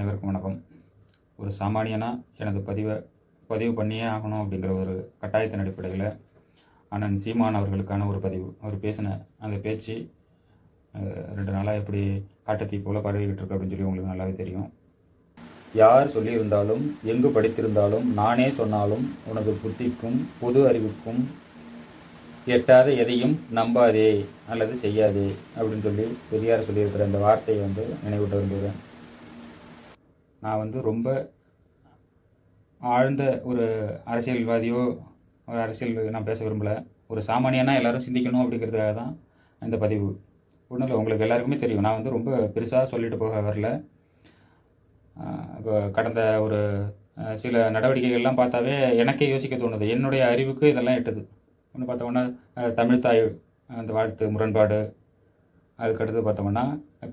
அனைவருக்கும் வணக்கம். ஒரு சாமானியனாக எனது பதிவு பண்ணியே ஆகணும் அப்படிங்கிற ஒரு கட்டாயத்தின் அடிப்படையில் அண்ணன் சீமான் அவர்களுக்கான ஒரு பதிவு. அவர் பேசின அந்த பேச்சு 2 நாளாக எப்படி காட்டுத்தீ போல் பரவிக்கிட்டு இருக்கு அப்படின்னு சொல்லி உங்களுக்கு நல்லாவே தெரியும். யார் சொல்லியிருந்தாலும், எங்கு படித்திருந்தாலும், நானே சொன்னாலும் உனது புத்திக்கும் பொது அறிவுக்கும் எட்டாத எதையும் நம்பாதே அல்லது செய்யாதே அப்படின்னு சொல்லி பெரியார் சொல்லியிருக்கிற அந்த வார்த்தையை நினைவிட்டு விரும்புகிறேன். நான் ரொம்ப ஆழ்ந்த ஒரு அரசியல்வாதியோ அரசியல் நான் பேச விரும்பலை. ஒரு சாமானியனா எல்லோரும் சிந்திக்கணும் அப்படிங்கிறதுக்காக தான் இந்த பதிவு. ஒன்றும் இல்லை, உங்களுக்கு எல்லாருக்குமே தெரியும். நான் ரொம்ப பெருசாக சொல்லிட்டு போக வரல. இப்போ கடந்த ஒரு சில நடவடிக்கைகள்லாம் பார்த்தாவே எனக்கே யோசிக்க தோணுது. என்னுடைய அறிவுக்கு இதெல்லாம் எட்டுது. ஒன்று பார்த்தோம்னா தமிழ்த்தாய் அந்த வாழ்த்து முரண்பாடு, அதுக்கடுத்து பார்த்தோம்னா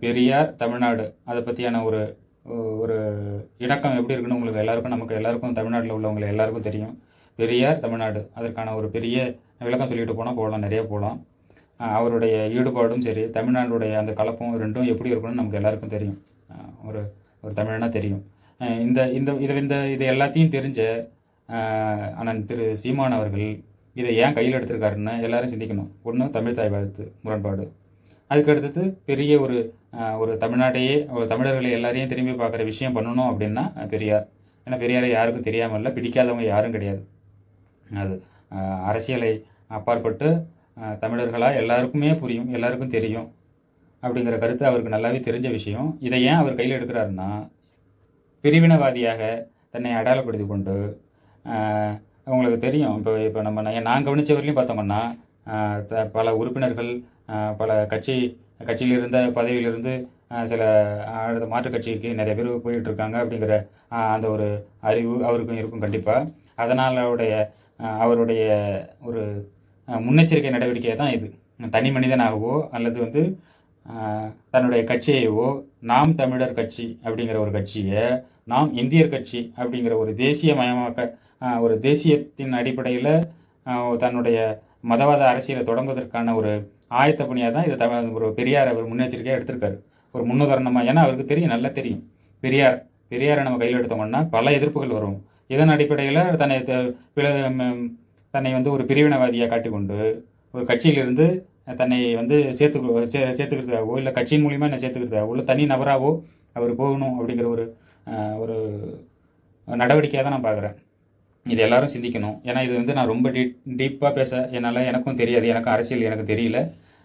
பெரியார் தமிழ்நாடு, அதை பற்றியான ஒரு ஒரு இணக்கம் எப்படி இருக்குன்னு உங்களுக்கு எல்லாருக்கும் நமக்கு எல்லாருக்கும் தமிழ்நாட்டில் உள்ளவங்களை எல்லாருக்கும் தெரியும். பெரியார் தமிழ்நாடு, அதற்கான ஒரு பெரிய விளக்கம் சொல்லிட்டு போகலாம், நிறைய போகலாம். அவருடைய ஈடுபாடும் சரி, தமிழ்நாடுடைய அந்த கலப்பும் ரெண்டும் எப்படி இருக்குன்னு நமக்கு எல்லாருக்கும் தெரியும். ஒரு ஒரு தமிழனா தெரியும். இது எல்லாத்தையும் தெரிஞ்ச அண்ணன் திரு சீமான் அவர்கள் இதை ஏன் கையில் எடுத்திருக்காருன்னு எல்லாரும் சிந்திக்கணும். ஒன்று தமிழ்த்தாய் வாழ்த்து முரண்பாடு, அதுக்கடுத்தது பெரிய ஒரு தமிழ்நாட்டையே ஒரு தமிழர்களை எல்லாரையும் திரும்பி பார்க்குற விஷயம் பண்ணணும் அப்படின்னா பெரியார். ஏன்னா பெரியாரை யாருக்கும் தெரியாமல் இல்லை, பிடிக்காதவங்க யாரும் கிடையாது. அது அரசியலை அப்பாற்பட்டு தமிழர்களாக எல்லாருக்குமே புரியும், எல்லாருக்கும் தெரியும் அப்படிங்கிற கருத்து அவருக்கு நல்லாவே தெரிஞ்ச விஷயம். இதை ஏன் அவர் கையில் எடுக்கிறாருன்னா, பிரிவினவாதியாக தன்னை அடையாளப்படுத்தி கொண்டு அவங்களுக்கு தெரியும். இப்போ நான் கவனித்த வரையிலையும் பார்த்தோம்னா பல உறுப்பினர்கள் பல கட்சியில் இருந்த பதவியிலிருந்து சில அடுத்த மாற்றுக் கட்சிக்கு நிறைய பேர் போயிட்டுருக்காங்க அப்படிங்கிற அந்த ஒரு அறிவு அவருக்கும் இருக்கும் கண்டிப்பாக. அதனால் அவருடைய ஒரு முன்னெச்சரிக்கை நடவடிக்கை தான் இது. தனி மனிதனாகவோ அல்லது தன்னுடைய கட்சியையோ, நாம் தமிழர் கட்சி அப்படிங்கிற ஒரு கட்சியை நாம் இந்தியர் கட்சி அப்படிங்கிற ஒரு ஒரு தேசியத்தின் அடிப்படையில் தன்னுடைய மதவாத அரசியலை தொடங்குவதற்கான ஒரு ஆயத்த பணியாக தான் இதை ஒரு பெரியார் அவர் முன்னெச்சரிக்கையாக எடுத்திருக்காரு. ஒரு முன்னுதாரணமாக. ஏன்னா அவருக்கு தெரியும், நல்லா தெரியும். பெரியாரை நம்ம கையில் எடுத்தோம்னா பல எதிர்ப்புகள் வரும். இதன் அடிப்படையில் தன்னை ஒரு பிரிவினவாதியாக காட்டிக்கொண்டு ஒரு கட்சியிலிருந்து தன்னை சேர்த்துக்கிறதாகவோ இல்லை கட்சியின் மூலிமா என்ன சேர்த்துக்கிறதாகவோ இல்லை தனி நபராகவோ அவர் போகணும் அப்படிங்கிற ஒரு நடவடிக்கையாக தான் நான் பார்க்குறேன். இது எல்லாரும் சிந்திக்கணும். ஏன்னா இது நான் ரொம்ப டீப்பாக பேச எனக்கும் தெரியாது. எனக்கும் அரசியல் எனக்கு தெரியல.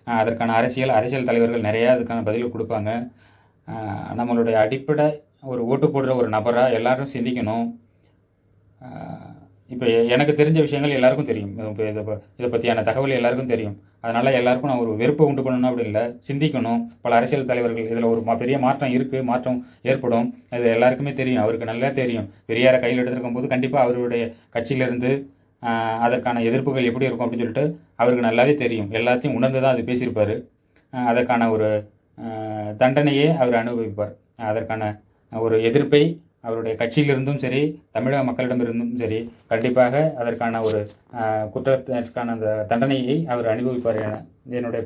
அதற்கான அரசியல் தலைவர்கள் நிறையா அதுக்கான பதில் கொடுப்பாங்க. நம்மளுடைய அடிப்படை ஒரு ஓட்டு போடுற ஒரு நபராக எல்லாரும் சிந்திக்கணும். இப்போ எனக்கு தெரிஞ்ச விஷயங்கள் எல்லாருக்கும் தெரியும். இப்போ இதை பற்றியான தகவல் எல்லாருக்கும் தெரியும். அதனால் எல்லாருக்கும் நான் ஒரு வெறுப்பை உண்டு பண்ணணும் அப்படி இல்லை, சிந்திக்கணும். பல அரசியல் தலைவர்கள் இதில் ஒரு பெரிய மாற்றம் ஏற்படும். அது எல்லாருக்குமே தெரியும். அவருக்கு நல்லா தெரியும். பெரியாரை கையில் எடுத்திருக்கும் போது கண்டிப்பாக அவருடைய கட்சியிலிருந்து அதற்கான எதிர்ப்புகள் எப்படி இருக்கும் அப்படின்னு சொல்லிட்டு அவருக்கு நல்லாவே தெரியும். எல்லாத்தையும் உணர்ந்து தான் அது பேசியிருப்பார். அதற்கான ஒரு தண்டனையே அவர் அனுபவிப்பார். அதற்கான ஒரு எதிர்ப்பை அவருடைய கட்சியிலிருந்தும் சரி, தமிழக மக்களிடமிருந்தும் சரி, கண்டிப்பாக அதற்கான ஒரு குற்றத்திற்கான அந்த தண்டனையை அவர் அனுபவிப்பார். என்னுடைய